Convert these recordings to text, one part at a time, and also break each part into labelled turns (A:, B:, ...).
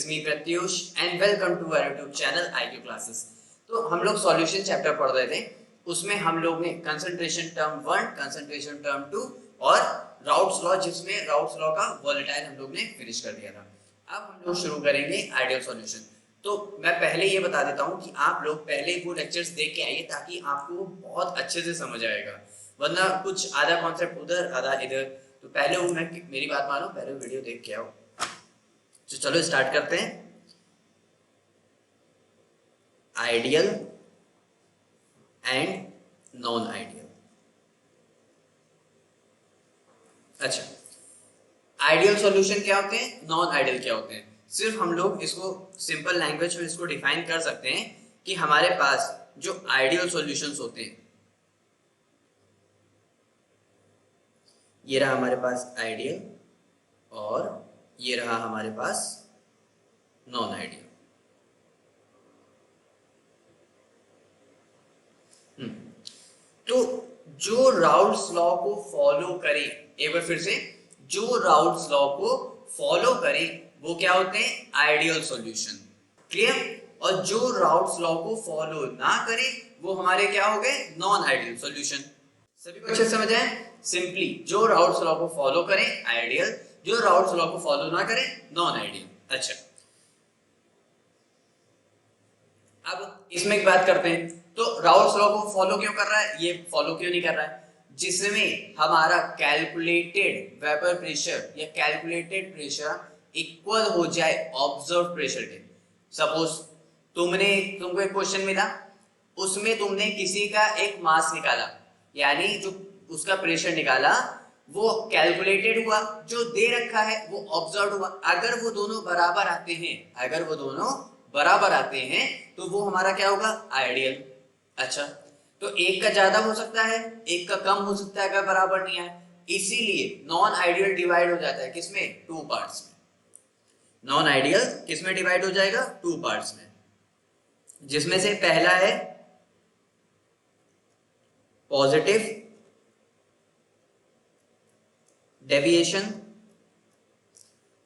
A: Is me Pratyush and welcome to our YouTube channel IQ classes. तो हम लोग solution chapter पढ़ रहे थे, उसमें हम लोग ने कंसंट्रेशन टर्म 1, कंसंट्रेशन टर्म 2 और राउट्स लॉ, जिसमें राउट्स लॉ का वोलेटाइल हम लोग ने फिनिश कर दिया था। अब हम लोग शुरू करेंगे आइडियल सॉल्यूशन। तो मैं पहले ये बता देता हूँ कि आप लोग पहले वो लेक्चर्स देख के आइए ताकि आपको बहुत अच्छे से समझ आएगा, वरना कुछ आधा कॉन्सेप्ट उधर आधा इधर। तो पहले वो मेरी बात मानो, पहले वीडियो देख के आओ। तो चलो स्टार्ट करते हैं। Ideal and non ideal. अच्छा, आइडियल सॉल्यूशन क्या होते हैं, नॉन आइडियल क्या होते हैं? सिर्फ हम लोग इसको सिंपल लैंग्वेज में इसको डिफाइन कर सकते हैं कि हमारे पास जो आइडियल सॉल्यूशंस होते हैं, ये रहा हमारे पास आइडियल और ये रहा हमारे पास नॉन आइडियल। तो जो राउल्स लॉ को फॉलो करे, एक बार फिर से, जो राउल्स लॉ को फॉलो करे वो क्या होते हैं, आइडियल सॉल्यूशन। क्लियर? और जो राउल्स लॉ को फॉलो ना करे वो हमारे क्या हो गए, नॉन आइडियल सॉल्यूशन। सभी को अच्छे से समझ आए? सिंपली जो राउल्स लॉ को फॉलो करे आइडियल, जो राउल्स लॉ को फॉलो ना करे नॉन आइडियल। अच्छा, अब इसमें एक बात करते हैं, तो राउल्स लॉ को फॉलो क्यों कर रहा है, ये फॉलो क्यों नहीं कर रहा है? जिसमें हमारा कैलकुलेटेड वेपर प्रेशर या कैलकुलेटेड प्रेशर इक्वल हो जाए ऑब्जर्व प्रेशर के। सपोज तुमको एक क्वेश्चन मिला, उसमें तुमने किसी का एक मास निकाला, यानी जो उसका प्रेशर निकाला वो कैलकुलेटेड हुआ, जो दे रखा है वो ऑब्जर्व हुआ। अगर वो दोनों बराबर आते हैं, अगर वो दोनों बराबर आते हैं तो वो हमारा क्या होगा, आइडियल। अच्छा, तो एक का ज्यादा हो सकता है, एक का कम हो सकता है अगर बराबर नहीं आए, इसीलिए नॉन आइडियल डिवाइड हो जाता है किसमें, टू पार्ट्स में। नॉन आइडियल किसमें डिवाइड हो जाएगा, टू पार्ट्स में, जिसमें से पहला है पॉजिटिव डेविएशन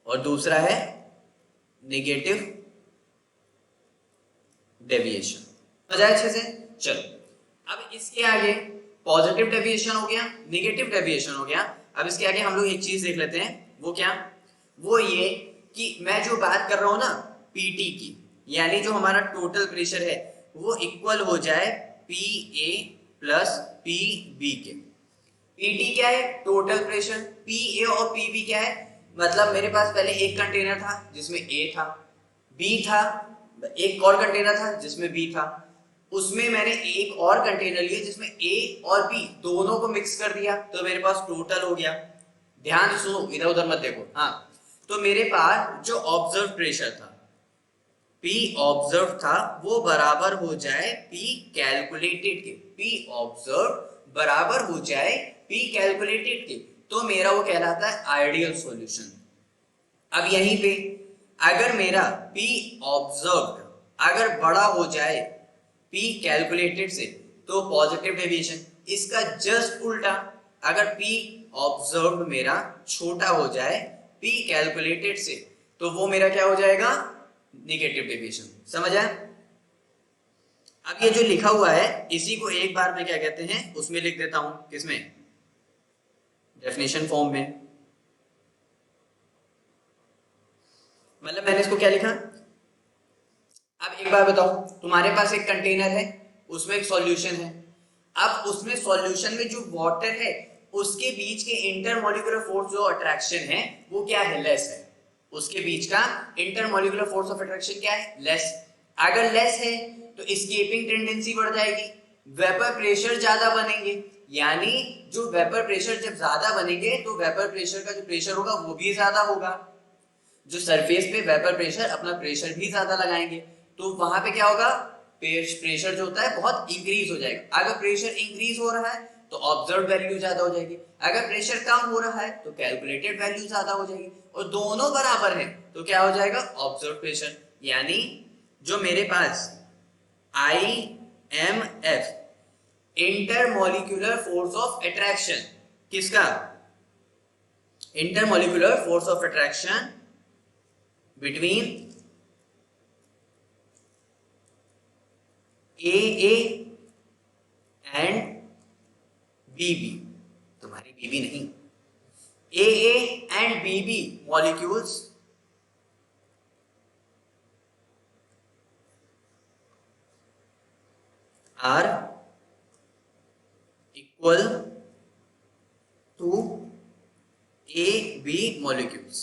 A: और दूसरा है नेगेटिव डेविएशन। समझ आया अच्छे से? चलो, अब इसके आगे पॉजिटिव डेविएशन हो गया, नेगेटिव डेविएशन हो गया। अब इसके आगे हम लोग एक चीज देख लेते हैं, वो क्या, वो ये कि मैं जो बात कर रहा हूं ना पीटी की, यानी जो हमारा टोटल प्रेशर है वो इक्वल हो जाए P A plus P B के। पीटी क्या है, टोटल प्रेशर। पी ए और पी बी क्या है, मतलब मेरे पास पहले एक कंटेनर था जिसमें ए था, बी था, एक और कंटेनर था जिसमें बी था, उसमें मैंने एक और कंटेनर लिया जिसमें ए और बी दोनों को मिक्स कर दिया, तो मेरे पास टोटल हो गया। ध्यान से सुनो, इधर उधर मत देखो। हाँ, तो मेरे पास जो ऑब्जर्व प्रेशर था, पी ऑब्जर्व था, वो बराबर हो जाए पी कैलकुलेटेड के। पी ऑब्जर्व बराबर हो जाए पी कैलकुलेटेड के, तो मेरा वो कहलाता है आइडियल सॉल्यूशन। अब यहीं पे अगर मेरा P ऑब्जर्व्ड अगर बड़ा हो जाए P कैलकुलेटेड से तो पॉजिटिव डेविएशन। इसका जस्ट उल्टा, अगर P ऑब्जर्व्ड मेरा छोटा हो जाए P कैलकुलेटेड से तो वो मेरा क्या हो जाएगा, नेगेटिव डेविएशन। समझ आया? अब ये जो लिखा हुआ है इसी को एक बार में क्या कहते हैं, उसमें लिख देता हूं, किसमें, डेफिनेशन फॉर्म में। मतलब मैंने इसको क्या लिखा, अब एक बार बताओ, तुम्हारे पास एक कंटेनर है, उसमें एक सॉल्यूशन है। अब उसमें सॉल्यूशन में जो वाटर है उसके बीच के इंटरमॉलिक्यूलर फोर्स जो अट्रैक्शन है वो क्या है, लेस है। उसके बीच का इंटरमॉलिक्यूलर फोर्स ऑफ अट्रैक्शन क्या है, लेस। अगर लेस है तो एस्केपिंग टेंडेंसी बढ़ जाएगी, वेपर प्रेशर ज्यादा बनेंगे, यानी जो वेपर प्रेशर जब ज्यादा बनेंगे तो वेपर प्रेशर का जो प्रेशर होगा वो भी ज्यादा होगा। जो सरफेस पे वेपर प्रेशर अपना प्रेशर भी ज्यादा लगाएंगे, तो वहां पे क्या होगा, प्रेशर जो होता है बहुत इंक्रीज हो जाएगा। अगर प्रेशर इंक्रीज हो रहा है तो ऑब्जर्व वैल्यू ज्यादा हो जाएगी, अगर प्रेशर कम हो रहा है तो कैलकुलेटेड वैल्यू ज्यादा हो जाएगी, और दोनों बराबर है तो क्या हो जाएगा, ऑब्जर्व प्रेशर। यानी जो मेरे पास IMF intermolecular force of attraction, किसका, intermolecular force of attraction between AA and BB, तुम्हारी BB नहीं, AA and BB molecules are equal to AB molecules।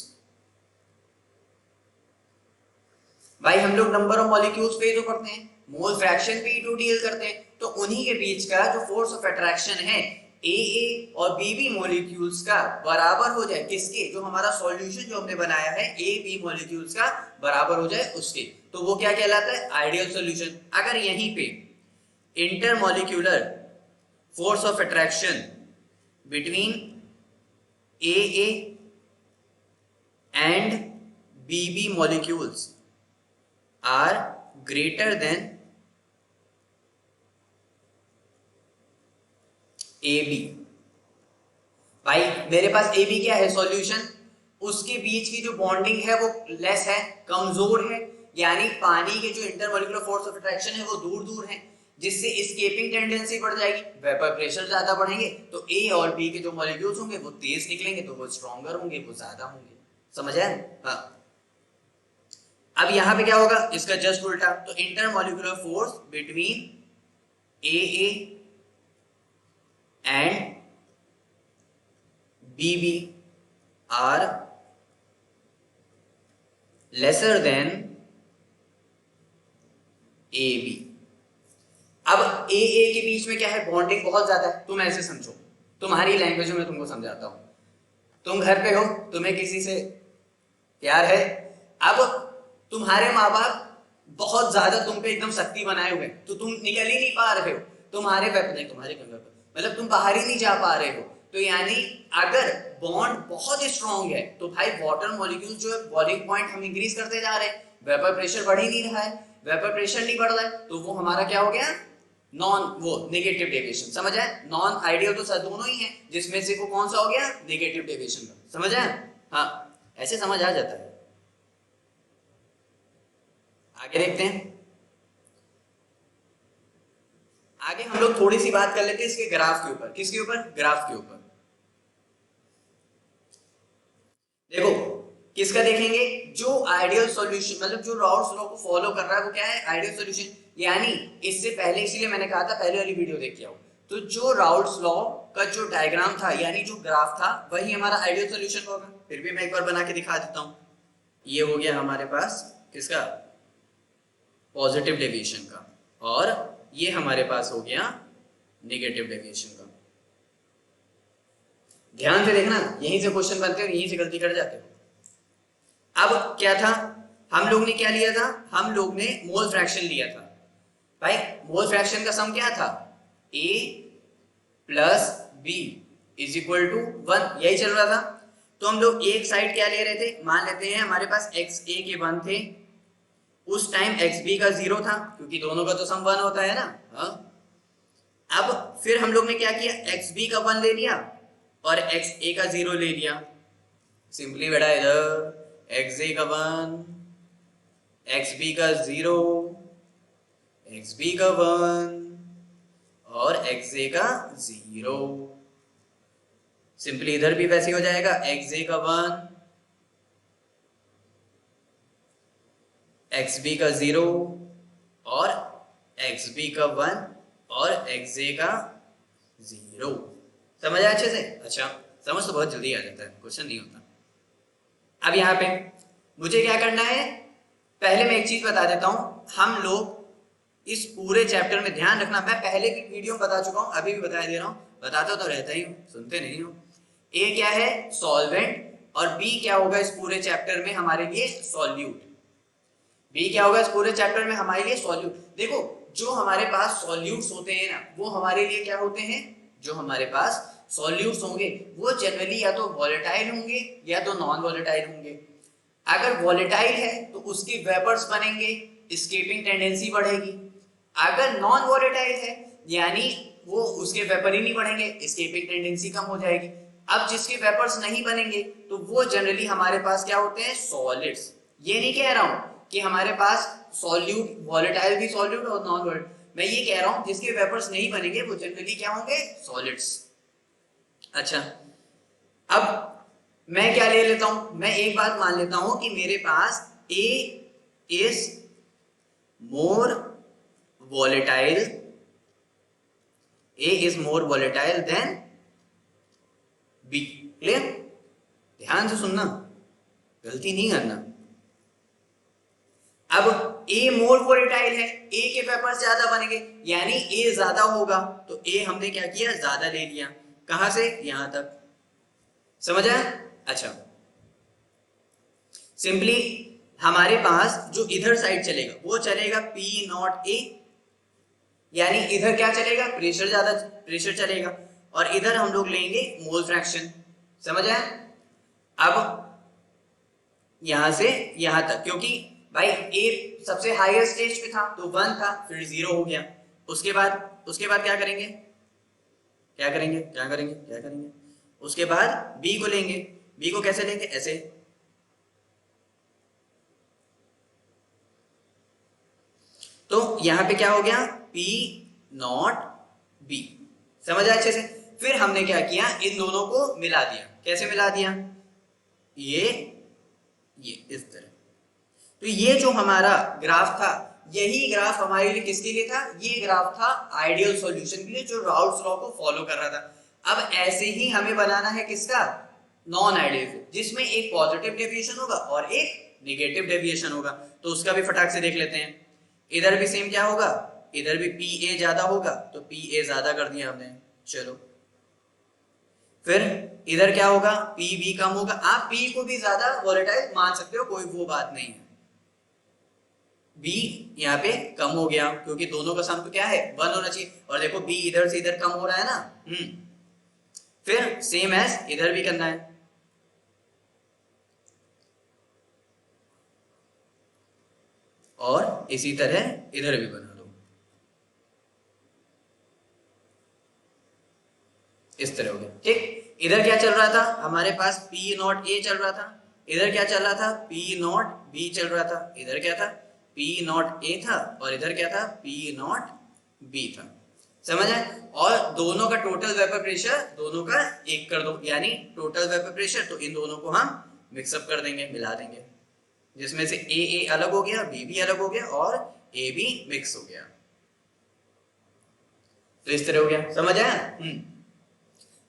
A: भाई हम लोग नंबर ऑफ मॉलिक्यूल्स पे ही तो पढ़ते हैं, मोल फ्रैक्शन पे ही तो डील करते हैं, तो उन्हीं के बीच का जो फोर्स ऑफ अट्रैक्शन है AA और BB मॉलिक्यूल्स का बराबर हो जाए किसके, जो हमारा सॉल्यूशन जो हमने बनाया है AB मॉलिक्यूल्स का बराबर हो जाए उसके, तो वो क्या कहलाता है, आइडियल सॉल्यूशन। अगर यहीं पे intermolecular force of attraction between AA and BB molecules are greater than AB, भाई मेरे पास AB क्या है, सॉल्यूशन, उसके बीच की जो बॉन्डिंग है वो लेस है, कमजोर है, यानी पानी के जो इंटरमॉलिक्यूलर फोर्स ऑफ अट्रैक्शन है वो दूर दूर है, जिससे एस्केपिंग टेंडेंसी बढ़ जाएगी, वेपर प्रेशर ज्यादा बढ़ेंगे, तो A और B के जो मॉलिक्यूल्स होंगे वो तेज निकलेंगे, तो वो स्ट्रॉन्गर होंगे, वो ज्यादा होंगे। समझ आया? हाँ। अब यहां पे क्या होगा, इसका जस्ट उल्टा, तो intermolecular force between AA and BB are lesser than AB। अब AA के बीच में क्या है, बॉन्डिंग बहुत ज्यादा है, तुम ऐसे समझो, तुम्हारी लैंग्वेज में तुमको समझाता हूं, तुम घर पे हो, तुम्हें किसी से प्यार है, अब तुम्हारे माँ बाप बहुत ज्यादा तुम पे एकदम सख्ती बनाए हुए, तो तुम निकल ही नहीं पा रहे हो, तुम्हारे तुम्हारे कंधे पर, मतलब तुम बाहर ही नहीं जा पा रहे हो, तो यानी अगर बॉन्ड बहुत स्ट्रॉन्ग है तो भाई वाटर मॉलिक्यूल जो है बॉइलिंग पॉइंट हम इंक्रीज करते जा रहे हैं, वेपर प्रेशर बढ़ ही नहीं रहा है, वेपर प्रेशर नहीं बढ़ रहा है, तो वो हमारा क्या हो गया, नॉन वो नेगेटिव डेविएशन। समझ आए? नॉन आइडियल तो सर दोनों ही है, जिसमें से वो कौन सा हो गया, नेगेटिव डेविएशन का। समझ आए? हाँ, ऐसे समझ आ जाता है। आगे देखते हैं, आगे हम लोग थोड़ी सी बात कर लेते हैं इसके ग्राफ के ऊपर। किसके ऊपर? ग्राफ के ऊपर। देखो किसका देखेंगे, जो आइडियल सॉल्यूशन, मतलब जो राउल्स लॉ को फॉलो कर रहा है वो क्या है, आइडियल सॉल्यूशन। यानी इससे पहले, इसीलिए मैंने कहा था पहले वाली वीडियो देख के आओ, तो जो राउल्स लॉ का जो डायग्राम था, यानी जो ग्राफ था, वही हमारा आइडियल सॉल्यूशन होगा। फिर भी मैं एक बार बना के दिखा देता हूं। ये हो गया हमारे पास किसका, पॉजिटिव डेविएशन का, और ये हमारे पास हो गया नेगेटिव डेविएशन का। ध्यान से देखना, यहीं से क्वेश्चन बनते हैं, यहीं से गलती कर जाते हो। अब क्या था, हम लोग ने क्या लिया था, हम लोग ने मोल फ्रैक्शन लिया था। भाई मोल फ्रैक्शन का सम क्या था, A plus B is equal to 1, यही चल रहा था। तो हम लोग एक साइड क्या ले रहे थे, मान लेते हैं हमारे पास XA के 1 थे, उस टाइम XB का 0 था, क्योंकि दोनों का तो सम 1 होता है ना। हाँ, अब फिर हम लोग ने क्या किया, XB का 1 ले लिया और XA का 0 ले लिया। सिंपली बेटा इधर XA का 1, XB का 0, XB का 1 और XA का 0। सिंपली इधर भी वैसे हो जाएगा, XA का 1, XB का 0 और XB का 1 और XA का 0। समझ आया अच्छे से? अच्छा, समझ तो बहुत जल्दी आ जाता है, क्वेश्चन नहीं होता। अब यहाँ पे मुझे क्या करना है, पहले मैं एक चीज बता देता हूं, हम लोग इस पूरे चैप्टर में ध्यान रखना, मैं पहले भी वीडियो में बता चुका हूं, अभी भी बता दे रहा हूं, बताता तो रहता ही हूं, सुनते नहीं हो। ए क्या है, सॉल्वेंट, और बी क्या होगा इस पूरे चैप्टर में हमारे लिए, सॉल्यूट। बी क्या होगा इस पूरे चैप्टर में हमारे लिए, सॉल्यूट। देखो जो हमारे पास सॉल्यूट्स होते हैं ना, वो हमारे लिए क्या होते हैं, जो हमारे पास सॉल्यूट्स होंगे वो जनरली या तो वॉलेटाइल होंगे या तो नॉन वॉलेटाइल होंगे। अगर वॉलेटाइल है तो उसके वेपर्स बनेंगे, एस्केपिंग टेंडेंसी बढ़ेगी। अगर नॉन वॉलेटाइल है यानी वो उसके वेपर ही नहीं बढ़ेंगे, एस्केपिंग टेंडेंसी कम हो जाएगी। अब जिसके वेपर्स नहीं बनेंगे तो वो जनरली हमारे पास क्या होते हैं, सॉलिड्स। ये नहीं कह रहा हूं कि हमारे पास सॉल्यूट, वॉलेटाइल भी सॉल्यूट और नॉन वॉलेटाइल, मैं ये कह रहा हूं जिसके वेपर्स नहीं बनेंगे वो जनरली क्या होंगे, सॉलिड्स। अच्छा, अब मैं क्या ले लेता हूं, मैं एक बात मान लेता हूं कि मेरे पास A is more volatile, A is more volatile than B। Clear? ध्यान से सुनना, गलती नहीं करना। अब A मोर वोलेटाइल है, A के पेपर्स ज्यादा बनेंगे, यानी A ज्यादा होगा, तो A हमने क्या किया, ज्यादा ले लिया। कहां से, यहां तक। समझ आया? अच्छा, सिंपली हमारे पास जो इधर साइड चलेगा वो चलेगा P नॉट A, यानी इधर क्या चलेगा, प्रेशर ज्यादा, प्रेशर चलेगा, और इधर हम लोग लेंगे मोल फ्रैक्शन। समझ आया? अब यहां से यहां तक, क्योंकि भाई A सबसे हाईएस्ट स्टेज पे था तो 1 था, फिर 0 हो गया। उसके बाद क्या करेंगे, क्या करेंगे, क्या करेंगे, क्या करेंगे, उसके बाद B को लेंगे। B को कैसे लेंगे, ऐसे। तो यहां पे क्या हो गया, P नॉट B। समझ आया अच्छे से? फिर हमने क्या किया, इन दोनों को मिला दिया। कैसे मिला दिया, ये इस तरह। तो ये जो हमारा ग्राफ था, यही ग्राफ हमारे लिए किसके लिए था, ये ग्राफ था आइडियल सॉल्यूशन के लिए, जो राउल्ट्स लॉ को फॉलो कर रहा था। अब ऐसे ही हमें बनाना है किसका, नॉन आइडियल, जिसमें एक पॉजिटिव डेविएशन होगा और एक नेगेटिव डेविएशन होगा। तो उसका भी फटाक से देख लेते हैं। इधर भी सेम क्या होगा, इधर भी PA ज्यादा होगा, तो PA ज्यादा कर दिया हमने। चलो, फिर इधर क्या होगा, PB कम होगा। आप P को भी ज्यादा वोलेटाइल मान सकते हो, कोई वो बात नहीं है। B यहाँ पे कम हो गया, क्योंकि दोनों का सम तो क्या है, 1 होना चाहिए। और देखो B इधर से इधर कम हो रहा है ना। फिर सेम एज इधर भी करना है, और इसी तरह इधर भी बना दो। इस तरह हो गया, ठीक। इधर क्या चल रहा था, हमारे पास P नॉट A चल रहा था। इधर क्या चल रहा था, P नॉट B चल रहा था। इधर क्या था, P नॉट A था, और इधर क्या था, P नॉट B था। समझ आए? और दोनों का टोटल वेपर प्रेशर दोनों का 1 कर दो, यानी टोटल वेपर प्रेशर, तो इन दोनों को हम मिक्सअप कर देंगे, मिला देंगे, जिसमें से A अलग हो गया, B भी अलग हो गया, और A भी मिक्स हो गया। तो इस तरह हो गया। समझ आया?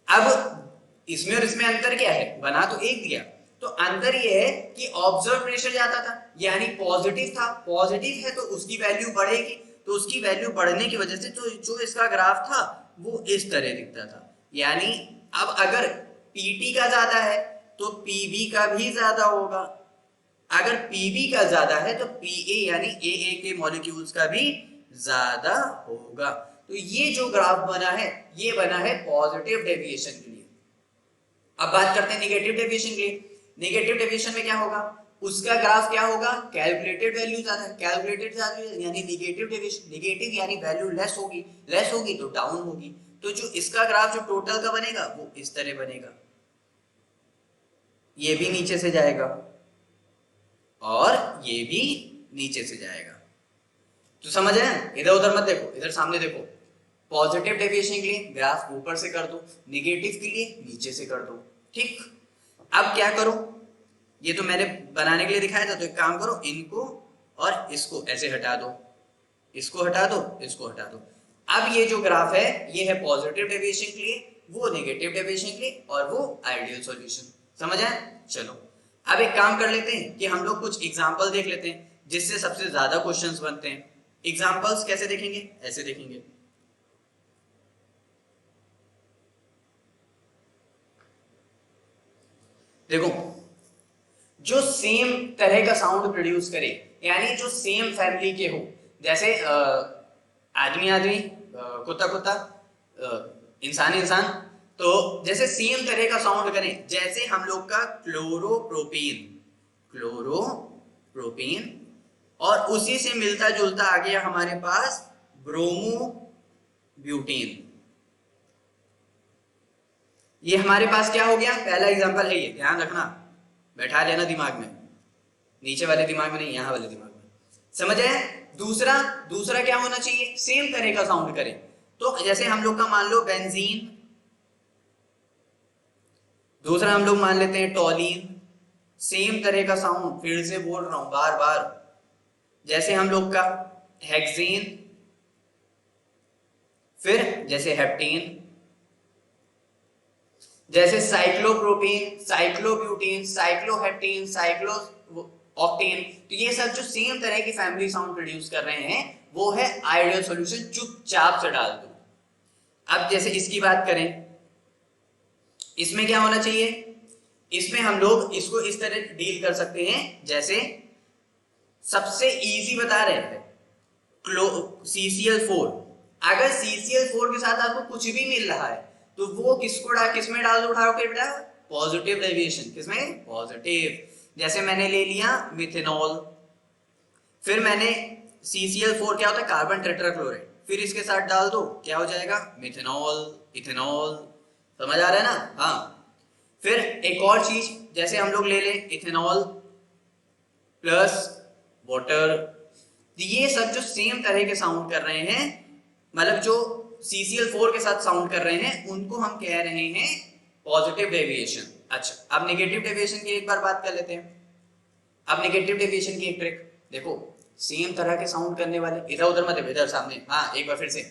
A: अब इसमें और इसमें अंतर क्या है, बना तो एक दिया, तो अंतर ये है कि ऑब्जर्व प्रेशर ज्यादा था, यानी पॉजिटिव था। पॉजिटिव है तो उसकी वैल्यू बढ़ेगी, तो उसकी वैल्यू बढ़ने की वजह से जो इसका ग्राफ था वो इस तरह दिखता था। यानी अब अगर PT का ज्यादा है तो PB का भी ज्यादा होगा, अगर PB का ज्यादा है तो PA यानी AA के मॉलिक्यूल्स का भी ज्यादा होगा। तो ये जो ग्राफ बना है, ये बना है पॉजिटिव डेविएशन के लिए। अब बात करते हैं नेगेटिव डेविएशन के लिए। नेगेटिव डेविएशन में क्या होगा, उसका ग्राफ क्या होगा, कैलकुलेटेड वैल्यू ज्यादा, कैलकुलेटेड वैल्यू यानी नेगेटिव डेविएशन, नेगेटिव यानी वैल्यू लेस होगी, लेस होगी तो डाउन होगी। तो जो इसका ग्राफ जो टोटल का बनेगा वो इस तरह बनेगा, ये भी नीचे से जाएगा और ये भी नीचे से जाएगा। तो समझ आया? इधर उधर मत देखो, इधर सामने देखो। पॉजिटिव डेविएशन के लिए ग्राफ ऊपर से कर दो, नेगेटिव के लिए नीचे से कर दो, ठीक। अब क्या करो, ये तो मैंने बनाने के लिए दिखाया था, तो एक काम करो, इनको और इसको ऐसे हटा दो, इसको हटा दो, इसको हटा दो। अब ये जो ग्राफ है ये है पॉजिटिव डेविएशन के लिए, वो नेगेटिव डेविएशन के लिए, और वो आइडियल सॉल्यूशन। समझ आए? चलो, अब एक काम कर लेते हैं कि हम लोग कुछ एग्जांपल देख लेते हैं जिससे सबसे ज्यादा क्वेश्चंस बनते हैं। एग्जांपल्स कैसे देखेंगे, ऐसे देखेंगे। देखो, जो सेम तरह का साउंड प्रोड्यूस करे, यानी जो सेम फैमिली के हो, जैसे आदमी आदमी, कुत्ता कुत्ता, इंसान इंसान, तो जैसे सेम तरह का साउंड करें, जैसे हम लोग का क्लोरोप्रोपेन, क्लोरोप्रोपेन, और उसी से मिलता जुलता आ गया हमारे पास ब्रोमोब्यूटेन। ये हमारे पास क्या हो गया, पहला एग्जांपल है ये, ध्यान रखना, बैठा लेना दिमाग में, नीचे वाले दिमाग में नहीं, यहां वाले दिमाग में। समझ आए? दूसरा दूसरा क्या होना चाहिए, सेम तरह का साउंड करे। तो जैसे हम लोग का मान लो बेंजीन, दूसरा हम लोग मान लेते हैं टॉलीन, सेम तरह का साउंड, फिर से बोल रहा हूं बार बार। जैसे हम लोग का हेक्सेन, फिर जैसे हेप्टेन, जैसे साइक्लोप्रोपेन, साइक्लोब्यूटेन, साइक्लोहेप्टेन, साइक्लोऑक्टेन। तो ये सब जो सेम तरह की फैमिली साउंड प्रोड्यूस कर रहे हैं वो है आइडियल सॉल्यूशन, चुपचाप से डाल दो। अब जैसे इसकी बात करें, इसमें क्या होना चाहिए, इसमें हम लोग इसको इस तरह डील कर सकते हैं, जैसे सबसे इजी बता रहे हैं CCl4। अगर CCl4 के साथ आपको कुछ भी मिल रहा है तो वो किसमें डाल दो उठा के बेटा, पॉजिटिव डेविएशन। किसमें, पॉजिटिव। जैसे मैंने ले लिया मिथेनॉल, फिर मैंने CCl4 क्या होता है, कार्बन टेट्राक्लोराइड, फिर इसके साथ डाल दो, क्या हो जाएगा, मिथेनॉल, इथेनॉल। समझ आ रहा है ना। हाँ, फिर एक और चीज, जैसे हम लोग ले लें इथेनॉल प्लस वाटर। ये सब जो सेम तरह के साउंड कर रहे हैं, मतलब जो CCl4 के साथ साउंड कर रहे हैं, उनको हम कह रहे हैं पॉजिटिव डेविएशन। अच्छा, अब नेगेटिव डेविएशन की एक बार बात कर लेते हैं। अब नेगेटिव डेविएशन की एक ट्रिक देखो, सेम तरह के साउंड करने वाले, इधर उधर मत, इधर सामने, हाँ एक बार फिर से,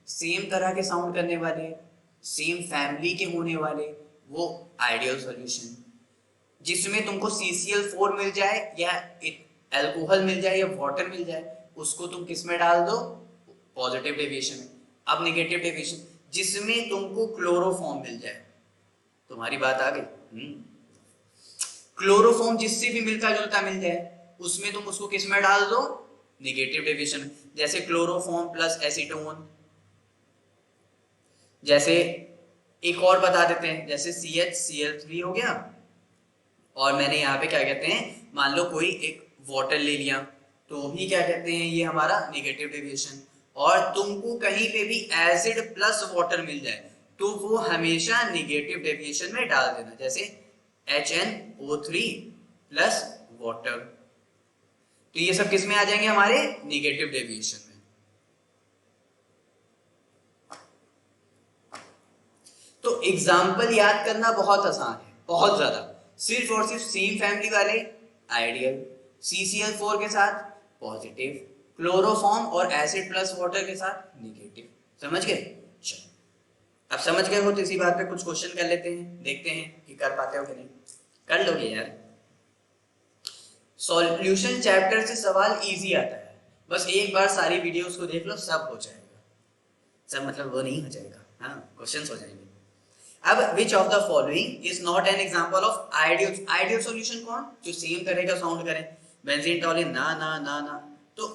A: सेम तरह के साउंड करने वाले, सेम फैमिली के होने वाले, वो आइडियल सॉल्यूशन। जिसमें तुमको CCl4 मिल जाए या अल्कोहल मिल जाए या वाटर मिल जाए, उसको तुम किस में डाल दो, पॉजिटिव डेविएशन में। अब नेगेटिव डेविएशन, जिसमें तुमको क्लोरोफॉर्म मिल जाए, तुम्हारी बात आ गई, क्लोरोफॉर्म जिससे भी मिलता जुलता मिल जाए, उसमें तुम उसको किस में डाल दो, नेगेटिव डेविएशन। जैसे क्लोरोफॉर्म प्लस एसीटोन। जैसे एक और बता देते हैं, जैसे CHCl3 हो गया, और मैंने यहाँ पे क्या कहते हैं, मान लो कोई एक वाटर ले लिया, तो भी क्या कहते हैं, ये हमारा नेगेटिव डेविएशन। और तुमको कहीं पे भी एसिड प्लस वाटर मिल जाए तो वो हमेशा नेगेटिव डेविएशन में डाल देना, जैसे HNO3 प्लस वाटर। तो ये सब किस में आ जाएंगे, हमारे नेगेटिव डेविएशन में। तो एग्जाम्पल याद करना बहुत आसान है, बहुत ज्यादा, सिर्फ और सिर्फ सेम फैमिली वाले आइडियल, CCl4 के साथ पॉजिटिव, क्लोरोफॉर्म और एसिड प्लस वाटर के साथ नेगेटिव। समझ गए। चलो, अब समझ गए हो तो इसी बात पे कुछ क्वेश्चन कर लेते हैं, देखते हैं कि कर पाते हो कि नहीं। कर लोगे यार, सॉल्यूशन चैप्टर से सवाल इजी आता है, बस एक बार सारी वीडियोस को देख लो, सब हो जाएगा। सब मतलब वो नहीं हो जाएगा, हाँ क्वेश्चंस हो जाएंगे। अब which of the following is not an example of ideal solution? कौन, जो सेम तरह का साउंड करें, बेंजीन, टॉलिन, ना ना ना ना। तो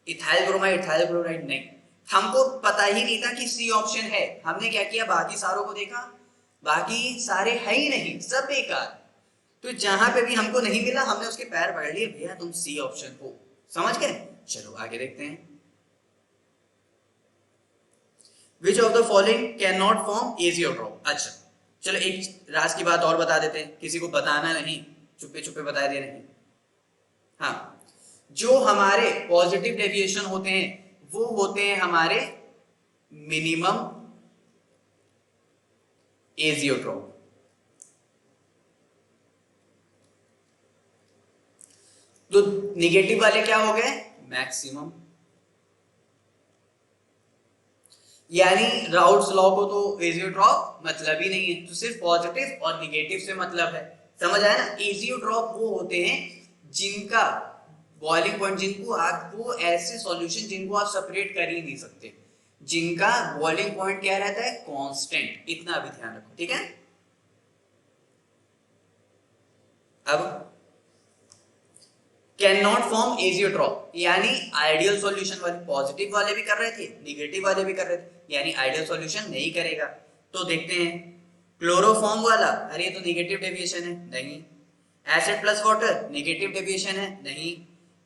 A: इथाइल ब्रोमाइड, इथाइल क्लोराइड नहीं। हमको पता ही नहीं था कि सी ऑप्शन है, हमने क्या किया, बाकी सारों को देखा, बाकी सारे है ही नहीं, सब बेकार। तो जहां पे भी हमको नहीं मिला, हमने उसके पैर पकड़ लिए, भैया तुम सी ऑप्शन को, समझ गए। चलो आगे देखते हैं। Which of the following cannot form azeotrope? अच्छा चलो एक राज की बात और बता देते हैं, किसी को बताना नहीं, चुप्पे चुप्पे बता दे रहे हैं। हाँ, जो हमारे पॉजिटिव डेविएशन होते हैं वो होते हैं हमारे मिनिमम एजियोट्रोप। तो निगेटिव वाले क्या हो गए, मैक्सिमम। यानी राउट्स लॉ को तो एजियोट्रॉप मतलब ही नहीं है, तो सिर्फ पॉजिटिव और निगेटिव से मतलब है। समझ आया ना। एजियोट्रॉप वो होते हैं जिनका बॉइलिंग पॉइंट, जिनको आपको ऐसे सॉल्यूशन जिनको आप सेपरेट कर ही नहीं सकते, जिनका बॉइलिंग पॉइंट क्या रहता है, कांस्टेंट। इतना भी ध्यान रखो, ठीक है। अब कैन नॉट फॉर्म एजियोट्रॉप, यानी आइडियल सॉल्यूशन वाले, पॉजिटिव वाले भी कर रहे थे, निगेटिव वाले भी कर रहे थे, यानी आइडियल सॉल्यूशन नहीं करेगा। तो देखते हैं, क्लोरोफॉर्म वाला, अरे ये तो नेगेटिव डेविएशन है, नहीं। Acid plus water, negative deviation है, नहीं।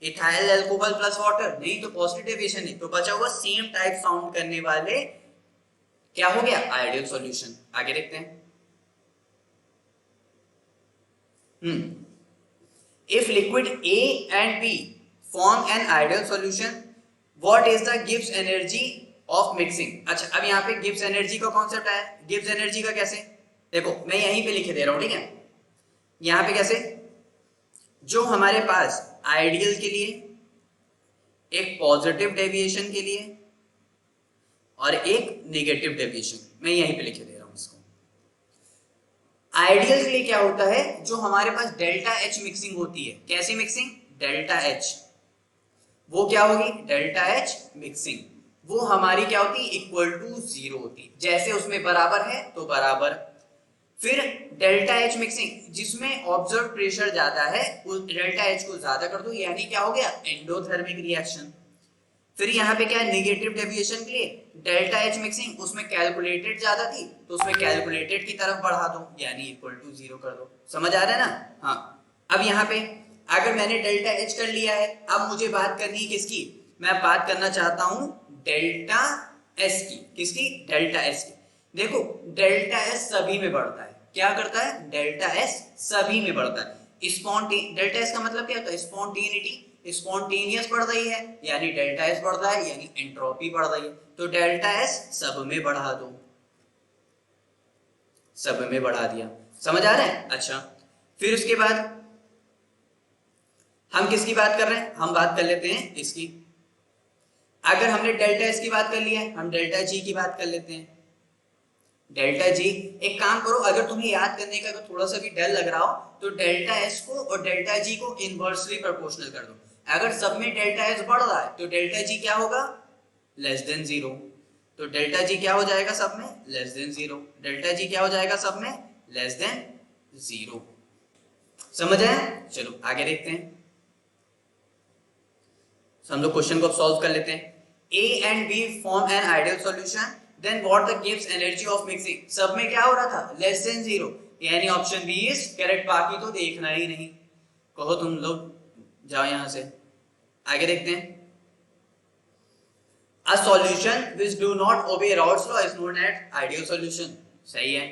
A: इथाइल अल्कोहल प्लस वाटर, नहीं, तो पॉजिटिव डेविएशन है। तो बचा हुआ सेम टाइप साउंड करने वाले, क्या हो गया, आइडियल सॉल्यूशन। आगे देखते हैं। If liquid A and B form an ideal solution, what is the Gibbs energy of mixing. अच्छा, अब यहाँ पे गिब्स एनर्जी का कॉन्सेप्ट आया। गिब्स एनर्जी का कैसे, देखो मैं यहीं पे लिखे दे रहा हूं, ठीक है। यहाँ पे कैसे, जो हमारे पास आइडियल के लिए, एक पॉजिटिव डेविएशन के लिए और एक नेगेटिव डेविएशन, मैं यहीं पे लिखे दे रहा हूं इसको। आइडियल के लिए क्या होता है, जो हमारे पास डेल्टा एच मिक्सिंग होती है। कैसी मिक्सिंग, डेल्टा एच, वो क्या होगी, डेल्टा एच मिक्सिंग, वो हमारी क्या होती है, इक्वल टू 0 होती है। जैसे उसमें बराबर है तो बराबर। फिर डेल्टा एच मिक्सिंग जिसमें ऑब्जर्व प्रेशर ज्यादा है, उस डेल्टा एच को ज्यादा कर दो, यानी क्या हो गया, एंडोथर्मिक रिएक्शन। फिर यहाँ पे क्या है, नेगेटिव डेविएशन के लिए डेल्टा एच मिक्सिंग, उसमें कैलकुलेटेड ज्यादा थी तो उसमें कैलकुलेटेड की तरफ बढ़ा दो, यानी इक्वल टू 0 कर दो। समझ आ रहा है ना। हाँ, अब यहाँ पे अगर मैंने डेल्टा एच कर लिया है, अब मुझे बात करनी है किसकी, मैं बात करना चाहता हूं डेल्टा एस की। किसकी, डेल्टा एस की। देखो डेल्टा एस सभी में बढ़ता है। क्या करता है, डेल्टा एस सभी में बढ़ता है। डेल्टा एस का मतलब क्या होता है, स्पॉन्टेनिटी, स्पॉन्टेनियस बढ़ रही है यानी डेल्टा एस बढ़ रहा है, यानी एंट्रोपी बढ़ रही है। तो डेल्टा एस सब में बढ़ा दो, सब में बढ़ा दिया। समझ आ रहा है। अच्छा, फिर उसके बाद हम किसकी बात कर रहे हैं, हम बात कर लेते हैं इसकी। अगर हमने डेल्टा एस की बात कर ली है, हम डेल्टा जी की बात कर लेते हैं। डेल्टा जी, एक काम करो, अगर तुम्हें याद करने का थोड़ा सा भी डर लग रहा हो तो डेल्टा एस को और डेल्टा जी को इनवर्सली प्रोपोर्शनल कर दो। अगर सब में डेल्टा एस बढ़ रहा है तो डेल्टा जी क्या होगा, लेस देन 0। तो डेल्टा जी क्या हो जाएगा सब में, लेस देन 0। डेल्टा जी क्या हो जाएगा सब में, लेस देन 0। समझ आया। चलो आगे देखते हैं। हम लोग क्वेश्चन को सॉल्व कर लेते हैं। A and B form an ideal solution, then what the Gibbs energy of mixing। सब में क्या हो रहा था, लेस देन 0, यानी ऑप्शन बी इज करेक्ट। बाकी तो देखना ही नहीं, कहो तुम लोग जाओ यहां से। आगे देखते हैं। A solution which do not obey Raoult's law is known as ideal solution। सही है,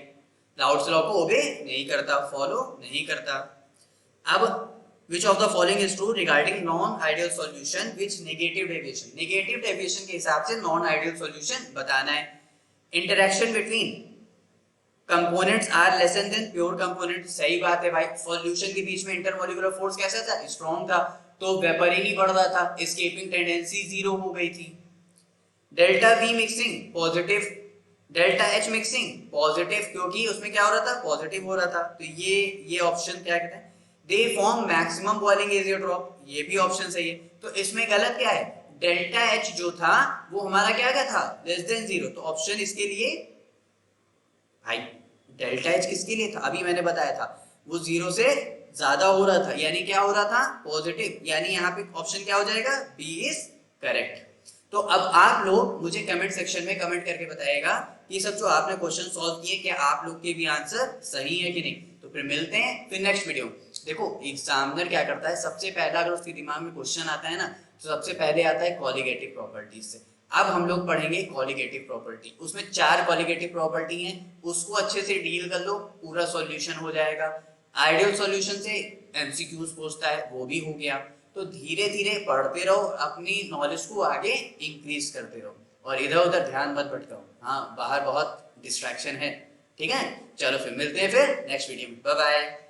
A: राउट्स लॉ को ओबे नहीं करता, फॉलो नहीं करता। अब which of the following is true regarding non-ideal solution which negative deviation। negative deviation के हिसाब से non-ideal solution बताना है। interaction between components are lesser than pure component। सही बात है भाई, solution के बीच में intermolecular force कैसा था, strong था, तो वेपर ही नहीं बढ़ रहा था, escaping tendency 0 हो गई थी। Delta V mixing positive, delta H mixing positive, क्योंकि उसमें क्या हो रहा था, पॉजिटिव हो रहा था। तो ये ऑप्शन क्या कहते हैं, they form maximum boiling area drop, ये भी ऑप्शन सही है। तो इसमें गलत क्या है, डेल्टा एच जो था वो हमारा क्या था, लेस देन 0। तो ऑप्शन इसके लिए भाई, डेल्टा एच किसके लिए था, अभी मैंने बताया था, वो 0 से ज्यादा हो रहा था, यानी क्या हो रहा था, पॉजिटिव, यानी यहाँ पे ऑप्शन क्या हो जाएगा, बी इज करेक्ट। तो अब आप लोग मुझे कमेंट सेक्शन में कमेंट करके बताइएगा कि सब जो आपने क्वेश्चन सॉल्व किए, क्या आप लोग के भी आंसर सही है कि नहीं। तो फिर मिलते हैं फिर नेक्स्ट वीडियो। देखो एग्जामिनर क्या करता है, सबसे पहला अगर उसके दिमाग में क्वेश्चन आता है ना, तो सबसे पहले आता है कॉलिगेटिव प्रॉपर्टीज से। अब हम लोग पढ़ेंगे कॉलिगेटिव प्रॉपर्टी, उसमें 4 कॉलिगेटिव प्रॉपर्टी हैं, उसको अच्छे से डील कर लो, पूरा सॉल्यूशन हो जाएगा। आइडियल सॉल्यूशन से एमसीक्यूज पूछता है, वो भी हो गया। तो धीरे धीरे पढ़ते रहो, अपनी नॉलेज को आगे इंक्रीज करते रहो, और इधर उधर ध्यान मत भटकाओ। हाँ, बाहर बहुत डिस्ट्रैक्शन है, ठीक है। चलो फिर मिलते हैं फिर नेक्स्ट वीडियो में, बाय बाय।